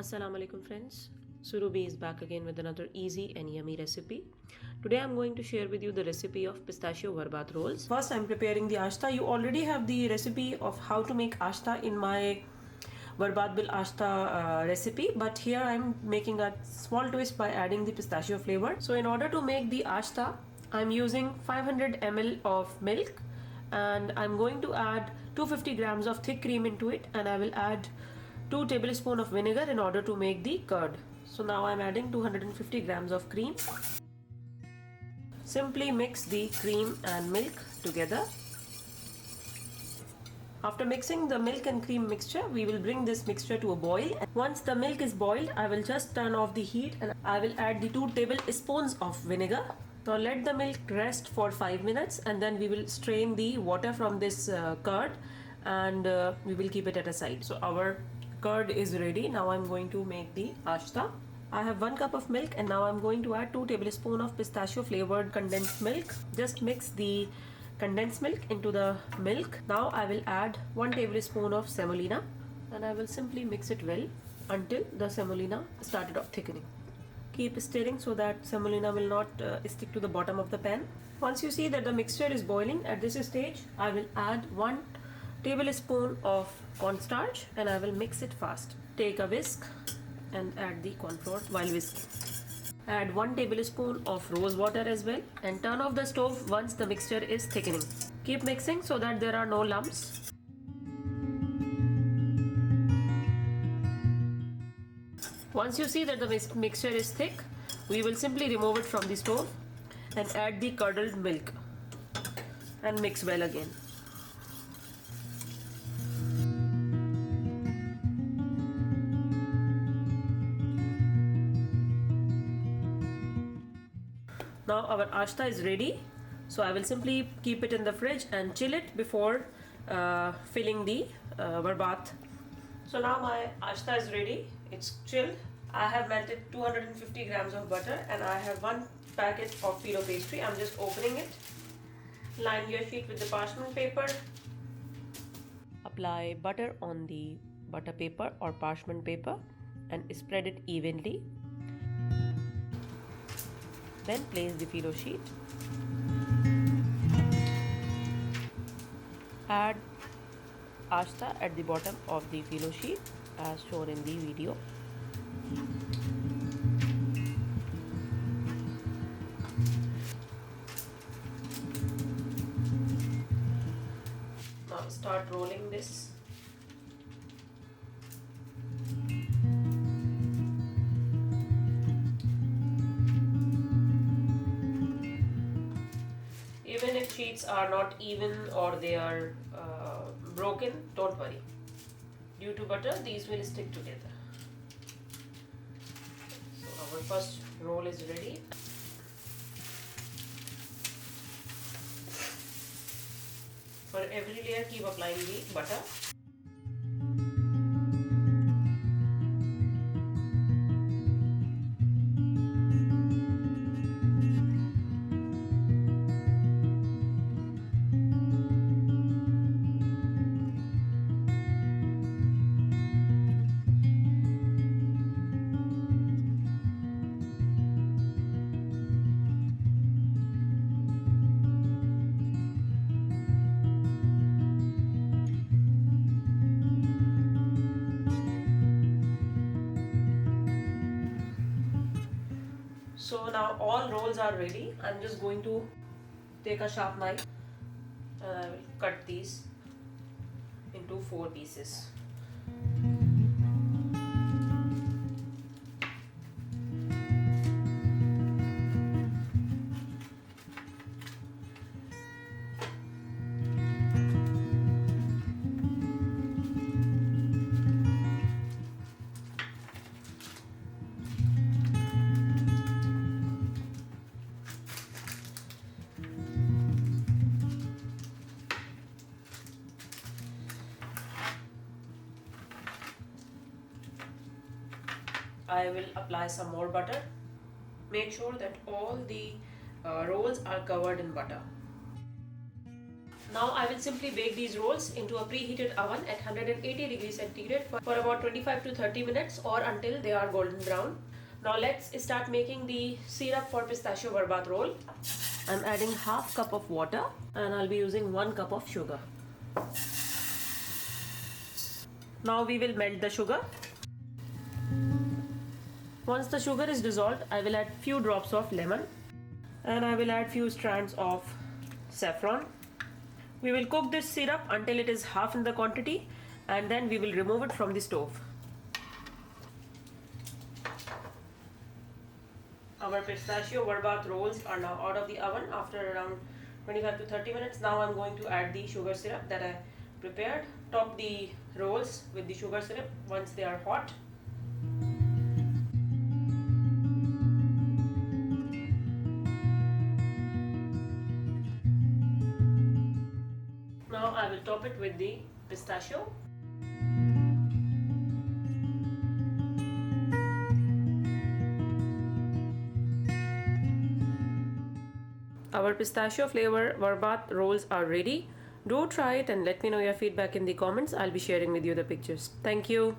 Assalamu alaikum friends. Surubi is back again with another easy and yummy recipe. Today I'm going to share with you the recipe of pistachio varbat rolls. First I'm preparing the ashta. You already have the recipe of how to make ashta in my varbat bil ashta recipe, but here I'm making a small twist by adding the pistachio flavor. So in order to make the ashta, I'm using 500 ml of milk and I'm going to add 250 grams of thick cream into it, and I will add 2 tablespoons of vinegar in order to make the curd. So now I'm adding 250 grams of cream. Simply mix the cream and milk together. After mixing the milk and cream mixture, we will bring this mixture to a boil. Once the milk is boiled, I will just turn off the heat and I will add the 2 tablespoons of vinegar. Now let the milk rest for 5 minutes and then we will strain the water from this curd, and we will keep it at a side. So our curd is ready. Now I'm going to make the ashta. I have 1 cup of milk and now I'm going to add 2 tablespoons of pistachio flavored condensed milk. Just mix the condensed milk into the milk. Now I will add 1 tablespoon of semolina and I will simply mix it well until the semolina started off thickening. Keep stirring so that semolina will not stick to the bottom of the pan. Once you see that the mixture is boiling, at this stage I will add 1 tablespoon of cornstarch and I will mix it fast. Take a whisk and add the corn flour while whisking. Add 1 tablespoon of rose water as well and turn off the stove once the mixture is thickening. Keep mixing so that there are no lumps. Once you see that the mixture is thick, we will simply remove it from the stove and add the curdled milk and mix well again. Now our ashta is ready, so I will simply keep it in the fridge and chill it before filling the varbat. So now my ashta is ready, it's chilled. I have melted 250 grams of butter and I have 1 packet of phyllo pastry. I'm just opening it. Line your sheet with the parchment paper. Apply butter on the butter paper or parchment paper and spread it evenly. Then place the phyllo sheet. Add ashta at the bottom of the phyllo sheet as shown in the video. Now start rolling this. Even if sheets are not even or they are broken, don't worry. Due to butter, these will stick together. So our first roll is ready. For every layer, keep applying the butter. So now all rolls are ready. I'm just going to take a sharp knife and I will cut these into 4 pieces. I will apply some more butter. Make sure that all the rolls are covered in butter. Now I will simply bake these rolls into a preheated oven at 180 degrees centigrade for about 25 to 30 minutes or until they are golden brown. Now let's start making the syrup for pistachio barbat roll. I'm adding half cup of water and I'll be using 1 cup of sugar. Now we will melt the sugar. Once the sugar is dissolved, I will add few drops of lemon and I will add few strands of saffron. We will cook this syrup until it is half in the quantity and then we will remove it from the stove. Our pistachio barbat rolls are now out of the oven after around 25 to 30 minutes. Now I'm going to add the sugar syrup that I prepared. Top the rolls with the sugar syrup once they are hot. Now I will top it with the pistachio. Our pistachio flavor barbat rolls are ready. Do try it and let me know your feedback in the comments. I'll be sharing with you the pictures. Thank you.